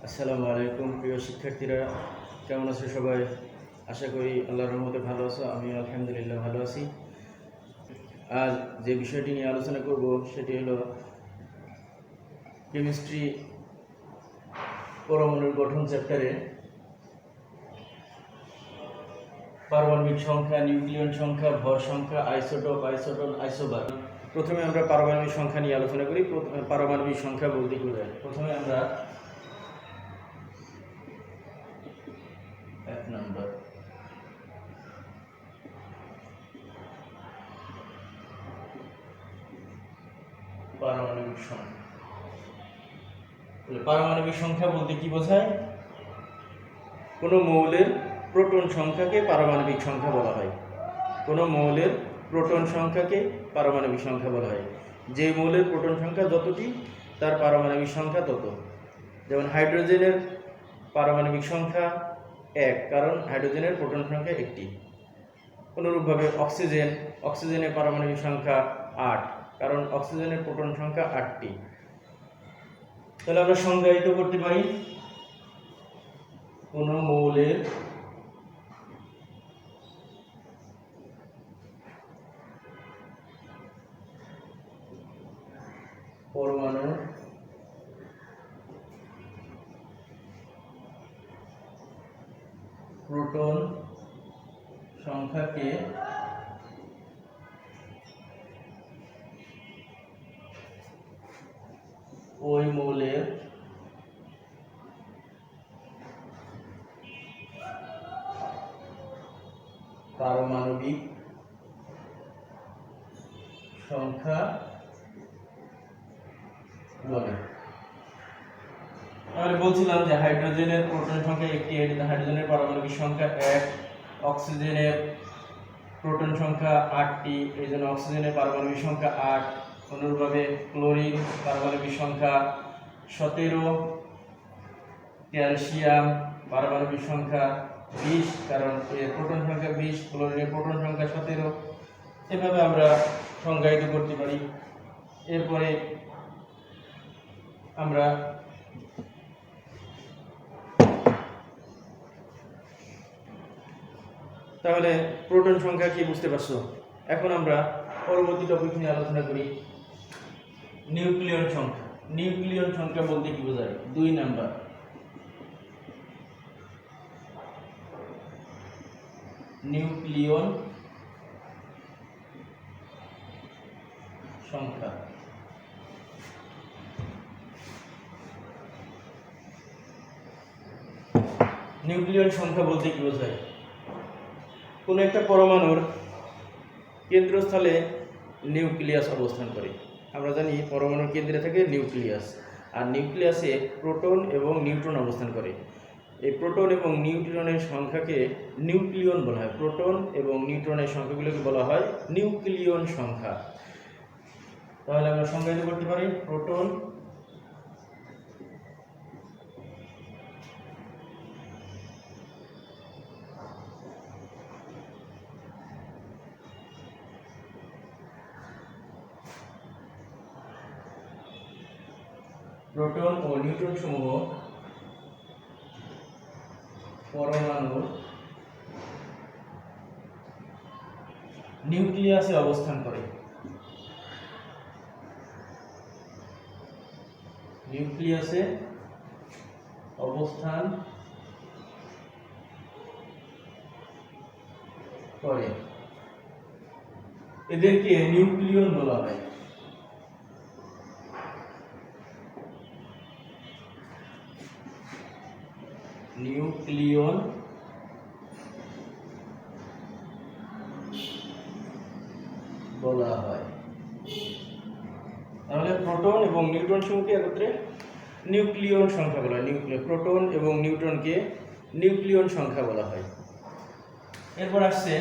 আসসালামু আলাইকুম প্রিয় শিক্ষার্থীরা, কেমন আছো সবাই? আশা করি আল্লাহর রহমতে ভালো আছো। আমি আলহামদুলিল্লাহ ভালো আছি। আজ যে বিষয়টি নিয়ে আলোচনা করব সেটি হলো কেমিস্ট্রি পরমাণুর গঠন চ্যাপ্টারে পারমাণবিক সংখ্যা, নিউক্লিয়ন সংখ্যা, ভর সংখ্যা, আইসোটোপ, আইসোটন, আইসোবার। প্রথমে আমরা পারমাণবিক সংখ্যা নিয়ে আলোচনা করি। পারমাণবিক সংখ্যা বলতে কি বোঝায়? প্রথমে আমরা 1 নম্বর পারমাণবিক সংখ্যা। পারমাণবিক সংখ্যা বলতে কি বোঝায়? কোনো মৌলের প্রোটন সংখ্যাকে পারমাণবিক সংখ্যা বলা হয়। কোনো মৌলের প্রোটন সংখ্যাকে পারমাণবিক সংখ্যা বলা হয়। যে মৌলের প্রোটন সংখ্যা যতটি, তার পারমাণবিক সংখ্যা তত। যেমন হাইড্রোজেনের পারমাণবিক সংখ্যা 1, কারণ হাইড্রোজেনের প্রোটন সংখ্যা 1টি। অনুরূপভাবে অক্সিজেনের পারমাণবিক সংখ্যা 8, কারণ অক্সিজেনের প্রোটন সংখ্যা 8টি। তাহলে আমরা সংজ্ঞায়িত করতে পারি কোন মৌলের পরমাণু প্রোটন সংখ্যাকে ওই মৌলের পারমাণবিক সংখ্যা বলে। আমরা বলছিলাম যে হাইড্রোজেনের প্রোটন সংখ্যা 1টি, হাইড্রোজেনের পারমাণবিক সংখ্যা 1, অক্সিজেনের প্রোটন সংখ্যা 8টি, এই জন্য অক্সিজেনের পারমাণবিক সংখ্যা 8। অনুরূপভাবে ক্লোরিন পারমাণবিক সংখ্যা 17, ক্যালসিয়াম পারমাণবিক সংখ্যা 20, কারণ এর প্রোটন সংখ্যা 20, ক্লোরিনের প্রোটন সংখ্যা 17। এভাবে আমরা সংজ্ঞায়িত করতে পারি। এরপরে আমরা তাহলে প্রোটন সংখ্যা কি বুঝতে পারছো? এখন আমরা পরবর্তী টপিক নিয়ে আলোচনা করি, নিউক্লিয়ন সংখ্যা। নিউক্লিয়ন সংখ্যা বলতে কি বোঝায়? 2 নাম্বার নিউক্লিয়ন সংখ্যা। নিউক্লিয়ন সংখ্যা বলতে কি বোঝায়? কোন একটা পরমাণুর কেন্দ্রস্থলে নিউক্লিয়াস অবস্থান করে। আমরা জানি পরমাণুর কেন্দ্রে থাকে নিউক্লিয়াস, আর নিউক্লিয়াসে প্রোটন এবং নিউট্রন অবস্থান করে। এই প্রোটন এবং নিউট্রনের সংখ্যাকে নিউক্লিয়ন বলা হয়। প্রোটন এবং নিউট্রনের সংখ্যাগুলোকে বলা হয় নিউক্লিয়ন সংখ্যা। তাহলে আমরা সংজ্ঞায়িত করতে পারি প্রোটন ও নিউট্রন সমূহ পরমাণুর নিউক্লিয়াসে অবস্থান করে। নিউক্লিয়াসে অবস্থান করে, এদেরকে নিউক্লিয়ন বলা হয়। নিউক্লিয়ন বলা হয়। তাহলে প্রোটন এবং নিউট্রন সমূহকে একত্রে নিউক্লিয়ন সংখ্যা বলা হয়। প্রোটন এবং নিউট্রনকে নিউক্লিয়ন সংখ্যা বলা হয়। এরপর আসছে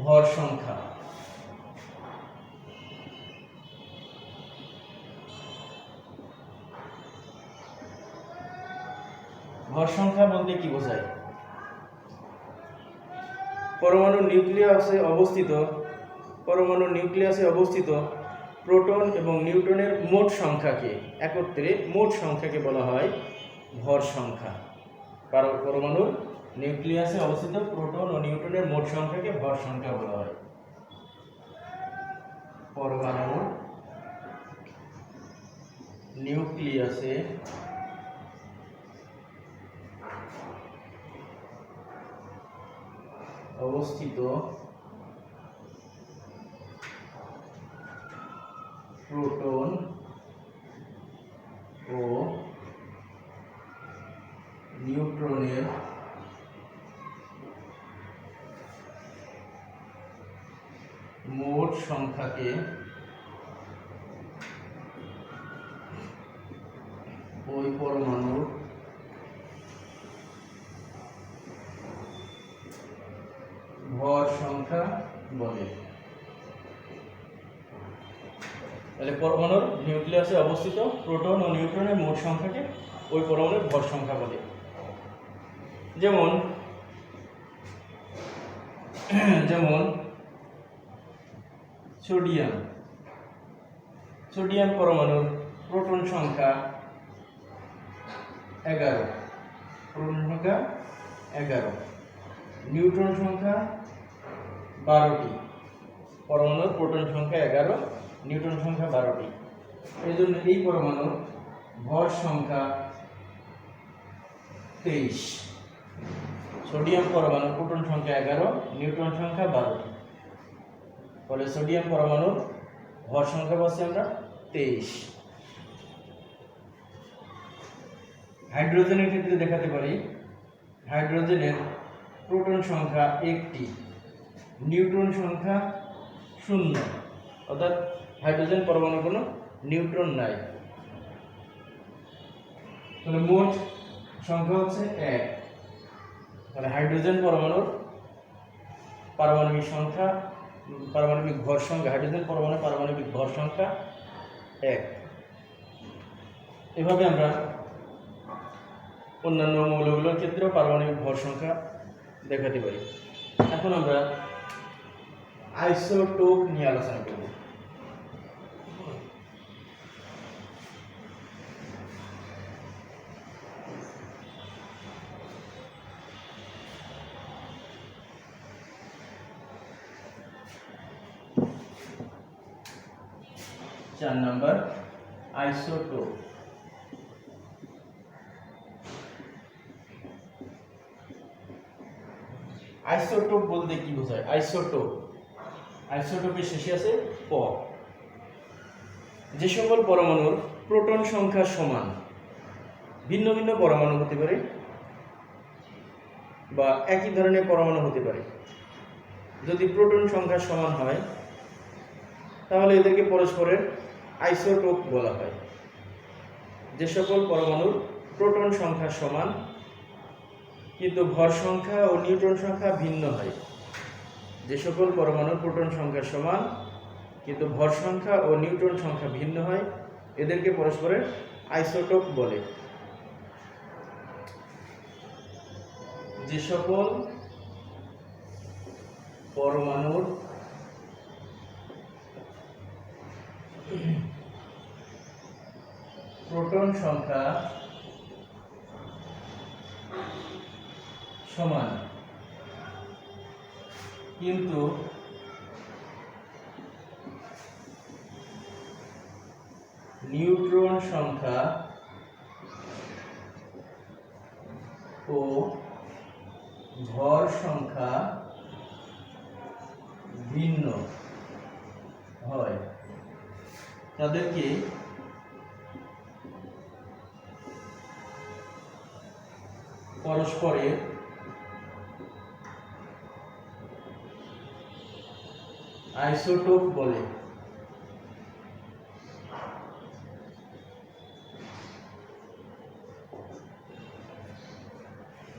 ভর সংখ্যা। ভর সংখ্যা বলতে কি বোঝায়? পরমাণুর নিউক্লিয়াসে অবস্থিত প্রোটন এবং নিউট্রনের মোট সংখ্যাকে একত্রে মোট সংখ্যাকে বলা হয় ভর সংখ্যা। পরমাণুর নিউক্লিয়াসে অবস্থিত প্রোটন ও নিউট্রনের মোট সংখ্যাকে ভর সংখ্যা বলা হয়। পরমাণুর নিউক্লিয়াসে অবস্থিত প্রোটন ও নিউট্রনের মোট সংখ্যাকে ওই পরমাণুর ভর সংখ্যা বলে। তাহলে পরমাণুর নিউক্লিয়াসে অবস্থিত প্রোটন ও নিউট্রনের মোট সংখ্যাকে ওই পরমাণুর ভর সংখ্যা বলে। যেমন সোডিয়াম পরমাণুর প্রোটন সংখ্যা 11, নিউট্রন সংখ্যা 12টি। পরমাণুর প্রোটন সংখ্যা 11, নিউট্রন সংখ্যা 12টি। এই জন্য এই পরমাণুর ভর সংখ্যা 23। সোডিয়াম পরমাণুর প্রোটন সংখ্যা 11, নিউট্রন সংখ্যা 12টি। ফলে সোডিয়াম পরমাণুর ভর সংখ্যা পাচ্ছি আমরা 23। হাইড্রোজেনের ক্ষেত্রে দেখাতে পারি, হাইড্রোজেনের প্রোটন সংখ্যা 1টি, নিউট্রন সংখ্যা 0, অর্থাৎ হাইড্রোজেন পরমাণুর কোনো নিউট্রন নাই। তাহলে মোট সংখ্যা হচ্ছে 1। তাহলে হাইড্রোজেন পরমাণুর পারমাণবিক ভর সংখ্যা, হাইড্রোজেন পরমাণুর পারমাণবিক ভর সংখ্যা 1। এভাবে আমরা অন্যান্য মৌলগুলোর ক্ষেত্রেও পারমাণবিক ভর সংখ্যা দেখাতে পারি। এখন আমরা আইসোটোপ নিয়ে আলোচনা করব। चार नंबर आइसोटोप। आइसोटोप बोलते কি বোঝায়? আইসোটোপের শেষে আছে প। যে সকল পরমাণুর প্রোটন সংখ্যা সমান, ভিন্ন ভিন্ন পরমাণু হতে পারে বা একই ধরনের পরমাণু হতে পারে। যদি প্রোটন সংখ্যা সমান হয় তাহলে এদেরকে পরস্পরের আইসোটোপ বলা হয়। যে সকল পরমাণুর প্রোটন সংখ্যা সমান কিন্তু ভর সংখ্যা ও নিউট্রন সংখ্যা ভিন্ন হয়, যে সকল পরমাণুর প্রোটন সংখ্যা সমান কিন্তু ভর সংখ্যা ও নিউট্রন সংখ্যা ভিন্ন হয়, এদেরকে পরস্পরের আইসোটোপ বলে। যে সকল পরমাণুর প্রোটন সংখ্যা সমান কিন্তু নিউট্রন সংখ্যা ও ভর সংখ্যা ভিন্ন হয়, তাদেরকে পরস্পরের আইসোটোপ বলে।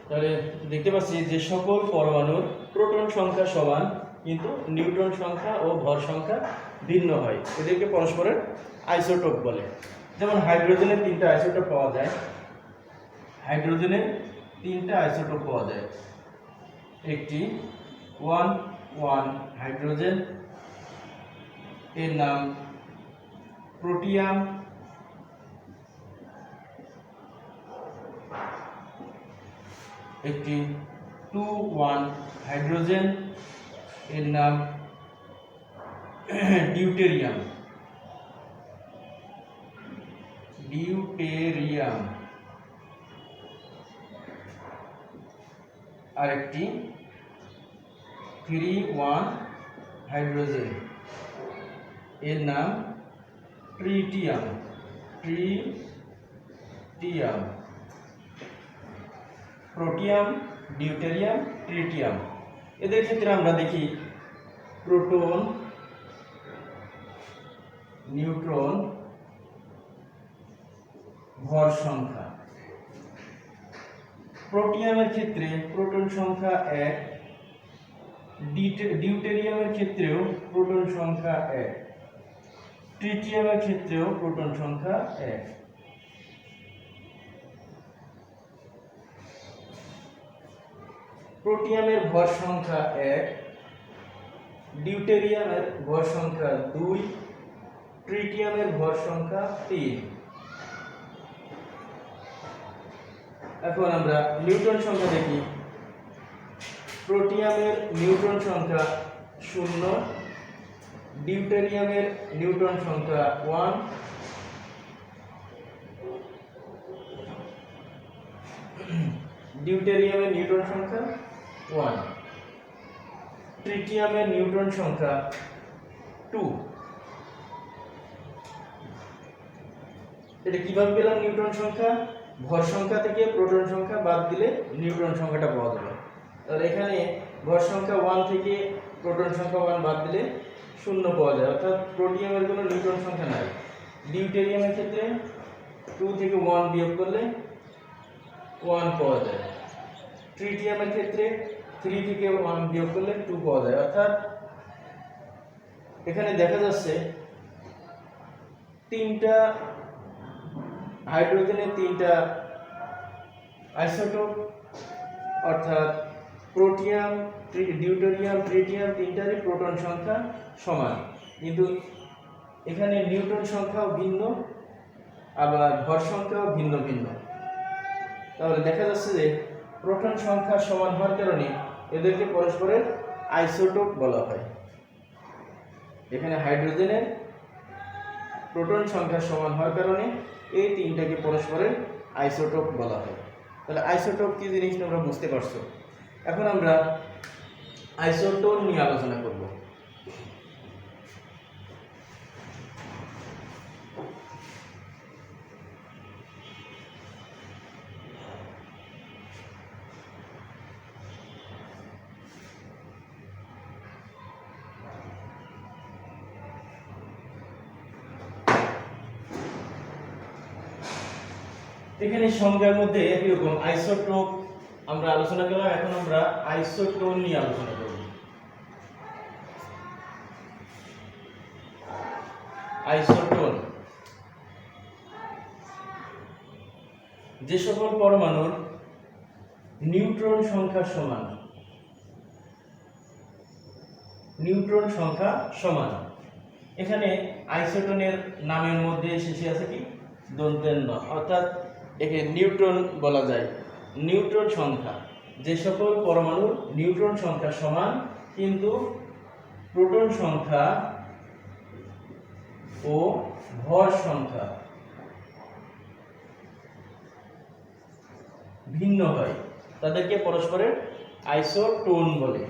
তাহলে দেখতে পাচ্ছি যে সকল পরমাণুর প্রোটন সংখ্যা সমান কিন্তু নিউট্রন সংখ্যা ও ভর সংখ্যা ভিন্ন হয়, এদেরকে পরস্পরের আইসোটোপ বলে। যেমন হাইড্রোজেনের 3টা আইসোটোপ পাওয়া যায়। হাইড্রোজেনের 3টা আইসোটোপ পাওয়া যায়। একটি 1,1 হাইড্রোজেন, এর নাম প্রোটিয়াম। একটি 2,1 হাইড্রোজেন, এর নাম ডিউটেরিয়াম। ডিউটেরিয়াম। আরেকটি 3,1 হাইড্রোজেন, এর নাম tritium. Tritium. Protium, deuterium, tritium. এদের ক্ষেত্রে আমরা দেখি প্রোটন, নিউট্রন, ভর সংখ্যা। প্রোটিয়ামের ক্ষেত্রে প্রোটন সংখ্যা 1, ডিউটেরিয়ামের ক্ষেত্রেও প্রোটন সংখ্যা 1, ট্রিটিয়ামের ক্ষেত্রেও প্রোটন সংখ্যা 1। প্রোটিয়ামের ভর সংখ্যা 1, ডিউটেরিয়ামের ভর সংখ্যা 2, ট্রিটিয়ামের ভর সংখ্যা 3। এখন আমরা নিউট্রন সংখ্যা দেখি। প্রোটিয়ামের নিউট্রন সংখ্যা 0, ডিউটেরিয়ামের নিউট্রন সংখ্যা 1, ডিউটেরিয়ামের নিউট্রন সংখ্যা 1, ট্রিটিয়ামের নিউট্রন সংখ্যা 2। এটা কিভাবে পেলাম নিউট্রন সংখ্যা? ভর সংখ্যা থেকে প্রোটন সংখ্যা বাদ দিলে নিউট্রন সংখ্যাটা পাওয়া যাবে। তাহলে এখানে ভর সংখ্যা 1 থেকে প্রোটন সংখ্যা 1 বাদ দিলে 0 পাওয়া যায়, অর্থাৎ প্রোটিয়ামের কোনো নিউট্রন সংখ্যা নাই। ডিউটেরিয়ামের ক্ষেত্রে 2 থেকে 1 বিয়োগ করলে 1 পাওয়া যায়। ট্রিটিয়ামের ক্ষেত্রে 3 থেকে 1 বিয়োগ করলে 2 পাওয়া যায়। অর্থাৎ এখানে দেখা যাচ্ছে তিনটা হাইড্রোজেনের 3টা আইসোটোপ, অর্থাৎ প্রোটিয়াম, ডিউটেরিয়াম, ট্রিটিয়াম তিনটারই প্রোটন সংখ্যা সমান, কিন্তু এখানে নিউট্রন সংখ্যাও ভিন্ন, আবার ভর সংখ্যাও ভিন্ন ভিন্ন। তাহলে দেখা যাচ্ছে যে প্রোটন সংখ্যা সমান হওয়ার কারণে এদেরকে পরস্পরের আইসোটোপ বলা হয়। এখানে হাইড্রোজেনের প্রোটন সংখ্যা সমান হওয়ার কারণে এই তিনটাকে পরস্পরের আইসোটোপ বলা হয়। তাহলে আইসোটোপ কি জিনিস তোমরা বুঝতে পারছো। এখন আমরা আইসোটোন নিয়ে আলোচনা করব। এখানে সংজ্ঞার মধ্যে একই রকম আইসোটোপ আমরা আলোচনা করলাম, এখন আমরা আইসোটোন নিয়ে আলোচনা করব। আইসোটোন যে সকল পরমাণুর নিউট্রন সংখ্যা সমান, নিউট্রন সংখ্যা সমান। এখানে আইসোটোনের নামের মধ্যে শেষে আছে কি দন্তের ন, অর্থাৎ একে নিউট্রন বলা যায়। নিউট্রন সংখ্যা, যে সকল পরমাণুর নিউট্রন সংখ্যা সমান কিন্তু প্রোটন সংখ্যা ও ভর সংখ্যা ভিন্ন হয়, তাদেরকে পরস্পরের আইসোটোন বলে।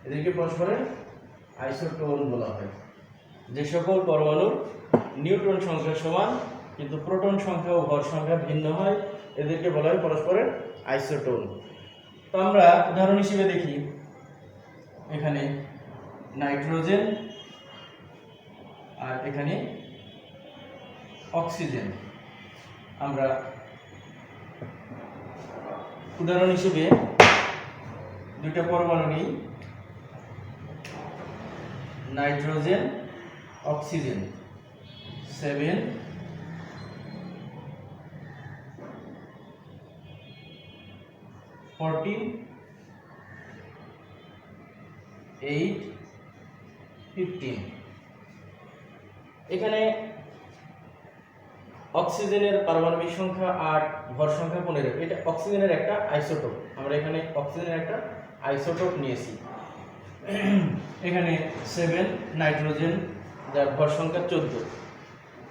এদেরকে পরস্পরের আইসোটোন বলা হয়। যে সকল পরমাণুর নিউট্রন সংখ্যা সমান কিন্তু প্রোটন সংখ্যা ও ভর সংখ্যা ভিন্ন হয়, এদেরকে বলা হয় পরস্পরের আইসোটোন। তো আমরা উদাহরণ হিসেবে দেখি, এখানে নাইট্রোজেন আর এখানে অক্সিজেন। আমরা উদাহরণ হিসেবে দুইটা পরমাণু নিই, নাইট্রোজেন, অক্সিজেন 7, 14, 8, 15। এখানে অক্সিজেনের পারমাণবিক সংখ্যা 8, ভর সংখ্যা 15। এটা অক্সিজেনের একটা আইসোটোপ। আমরা এখানে অক্সিজেনের একটা আইসোটোপ নিয়েছি। এখানে 7 নাইট্রোজেন, যার ভর সংখ্যা 14।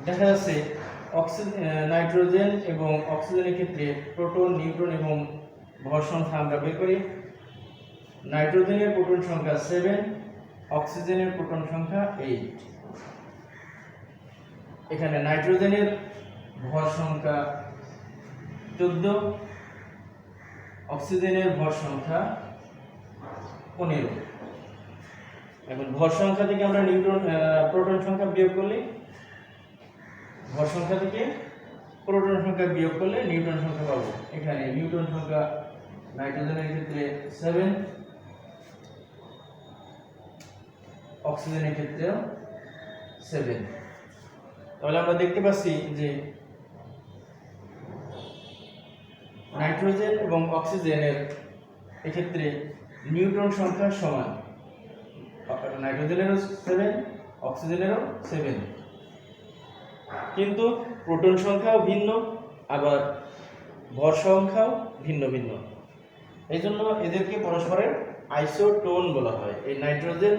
দেখা যাচ্ছে নাইট্রোজেন এবং অক্সিজেনের ক্ষেত্রে প্রোটন, নিউট্রন এবং ভর সংখ্যা আমরা বের করি। নাইট্রোজেনের প্রোটন সংখ্যা 7, অক্সিজেনের প্রোটন সংখ্যা 8। এখানে নাইট্রোজেনের ভর সংখ্যা 14, অক্সিজেনের ভর সংখ্যা 15। এখন ভর সংখ্যা থেকে আমরা প্রোটন সংখ্যা বিয়োগ করলে, ভর সংখ্যা থেকে প্রোটন সংখ্যা বিয়োগ করলে নিউট্রন সংখ্যা পাবো। এখানে নিউট্রন সংখ্যা নাইট্রোজেনের ক্ষেত্রে 7, অক্সিজেনের ক্ষেত্রেও 7। তাহলে আমরা দেখতে পাচ্ছি যে নাইট্রোজেন এবং অক্সিজেনের এক্ষেত্রে নিউট্রন সংখ্যা সমান, নাইট্রোজেনেরও 7, অক্সিজেনেরও 7, কিন্তু প্রোটন সংখ্যাও ভিন্ন, আবার ভর সংখ্যাও ভিন্ন ভিন্ন। এই জন্য এদেরকে পরস্পরের আইসোটোন বলা হয়। এই নাইট্রোজেন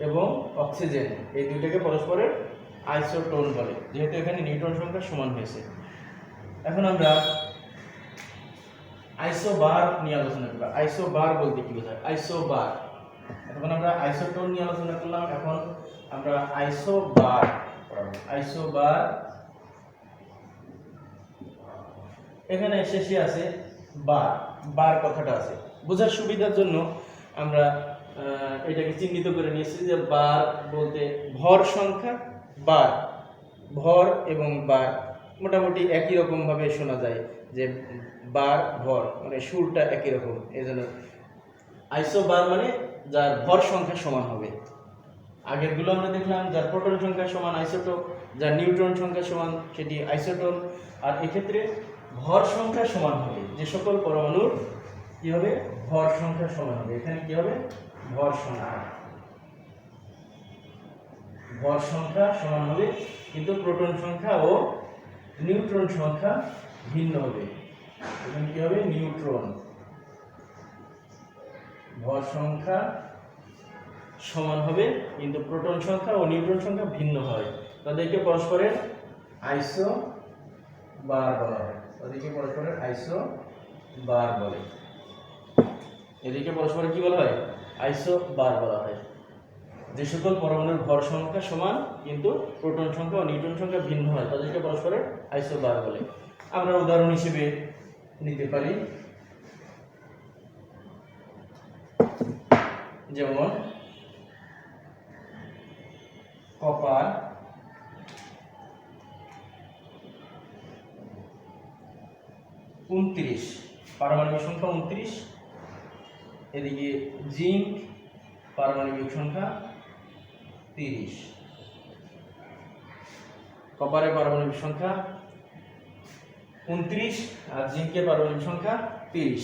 এবং অক্সিজেন এই দুইটাকে পরস্পরের আইসোটোন বলে, যেহেতু এখানে নিউট্রন সংখ্যা সমান হয়েছে। এখন আমরা আইসোবার নিয়ে আলোচনা করব। আইসোবার বলতে কি বোঝায়? আইসোবার, এখন আমরা আইসোটোন নিয়ে আলোচনা করলাম, এখন আমরা আইসোবার পড়াবো। আইসোবার এখানে শেষে আছে বার, বার কথাটা আছে। বোঝার সুবিধার জন্য আমরা এটাকে চিহ্নিত করে নিয়েছি যে বার বলতে ভর সংখ্যা বার। ভর এবং বার মোটামুটি একই রকম ভাবে শোনা যায়, যে বার ভর মানে সুরটা একই রকম। এই জন্য আইসোবার মানে যার ভর সংখ্যা সমান হবে। আগেরগুলো আমরা দেখলাম যার প্রোটন সংখ্যা সমান আইসোটোপ, যার নিউট্রন সংখ্যা সমান সেটি আইসোটোন। আর এক্ষেত্রে ভর সংখ্যা সমান হবে, যে সকল পরমাণুর কি হবে? ভর সংখ্যা সমান হবে। এখানে কি হবে? ভর সংখ্যা, ভর সংখ্যা সমান হবে, কিন্তু প্রোটন সংখ্যা ও নিউট্রন সংখ্যা ভিন্ন হবে। এখানে কি হবে? নিউট্রন। ভর সংখ্যা সমান হবে, কিন্তু প্রোটন সংখ্যা ও নিউট্রন সংখ্যা ভিন্ন হয়। তাদেরকে পরস্পরের আইসোবার বলা হয়। তাদেরকে পরস্পরের আইসোবার বলে। এদেরকে পরস্পরের কি বলা হয়? আইসোবার বলা হয়। যে সকল পরমাণুর ভর সংখ্যা সমান কিন্তু প্রোটন সংখ্যা ও নিউট্রন সংখ্যা ভিন্ন হয়, তাদেরকে পরস্পরের আইসোবার বলে। আমরা উদাহরণ হিসেবে নিতে পারি, যেমন কপার, (29) পারমাণবিক সংখ্যা 29। এদিকে জিঙ্ক পারমাণবিক সংখ্যা 30। কপারের পারমাণবিক সংখ্যা 29 আর জিঙ্কের পারমাণবিক সংখ্যা 30।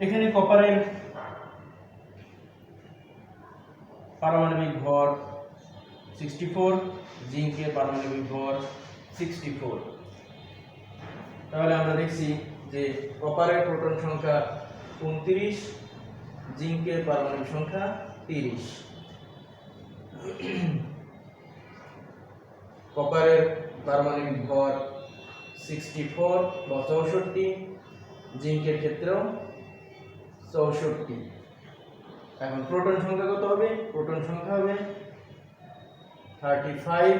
এখানে কপারের পারমাণবিক ভর 64, জিঙ্কের পারমাণবিক ভর 64। তাহলে আমরা দেখছি যে কপারের প্রোটন সংখ্যা 29, জিঙ্কের পারমাণবিক সংখ্যা 30। কপারের পারমাণবিক ভর 64 বা 64, জিঙ্কের ক্ষেত্রেও 64। এখন প্রোটন সংখ্যা কত হবে? প্রোটন সংখ্যা হবে 35,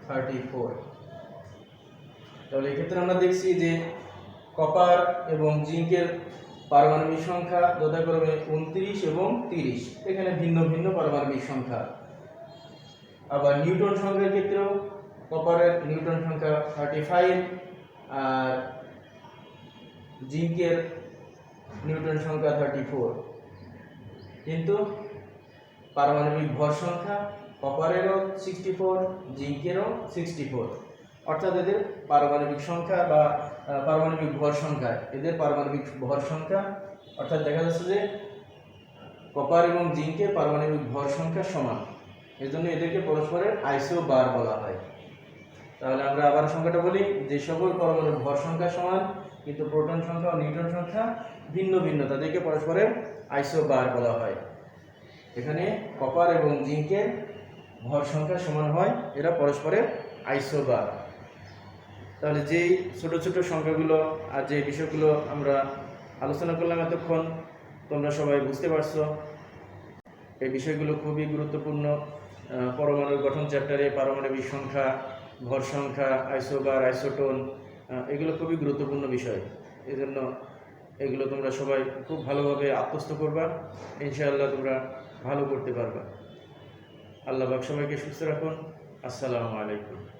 34। তাহলে এক্ষেত্রে আমরা দেখছি যে কপার এবং জিঙ্কের পারমাণবিক সংখ্যা যথাক্রমে 29 এবং 30। এখানে ভিন্ন ভিন্ন পারমাণবিক সংখ্যা। আবার নিউট্রন সংখ্যার ক্ষেত্রেও কপারের নিউট্রন সংখ্যা 35 আর জিঙ্কের নিউট্রন সংখ্যা 34, কিন্তু পারমাণবিক ভর সংখ্যা কপারেরও 64, জিঙ্কেরও 64। অর্থাৎ এদের পারমাণবিক সংখ্যা বা পারমাণবিক ভর সংখ্যা, এদের পারমাণবিক ভর সংখ্যা, অর্থাৎ দেখা যাচ্ছে যে কপার এবং জিঙ্কের পারমাণবিক ভর সংখ্যা সমান, এজন্য এদেরকে পরস্পরের আইসোবার বলা হয়। তাহলে আমরা আবার সংখ্যাটা বলি, যে সকল পরমাণুর ভর সংখ্যা সমান কিন্তু প্রোটন সংখ্যা ও নিউট্রন সংখ্যা ভিন্ন ভিন্ন, তাদেরকে পরস্পরের আইসোবার বলা হয়। এখানে কপার এবং জিঙ্কের ভর সংখ্যা সমান হয়, এরা পরস্পরের আইসোবার। তাহলে যেই ছোট ছোট সংখ্যাগুলো আর যে বিষয়গুলো আমরা আলোচনা করলাম এতক্ষণ, তোমরা সবাই বুঝতে পারছো। এই বিষয়গুলো খুবই গুরুত্বপূর্ণ। পরমাণুর গঠন চ্যাপ্টারে পারমাণবিক সংখ্যা, ভর সংখ্যা, আইসোবার, আইসোটোন, এগুলো খুবই গুরুত্বপূর্ণ বিষয়। এই জন্য এগুলো তোমরা সবাই খুব ভালোভাবে আত্মস্থ করবা, ইনশাআল্লাহ তোমরা ভালো করতে পারবা। আল্লাহ পাক সবাইকে সুস্থ রাখুন। আসসালামু আলাইকুম।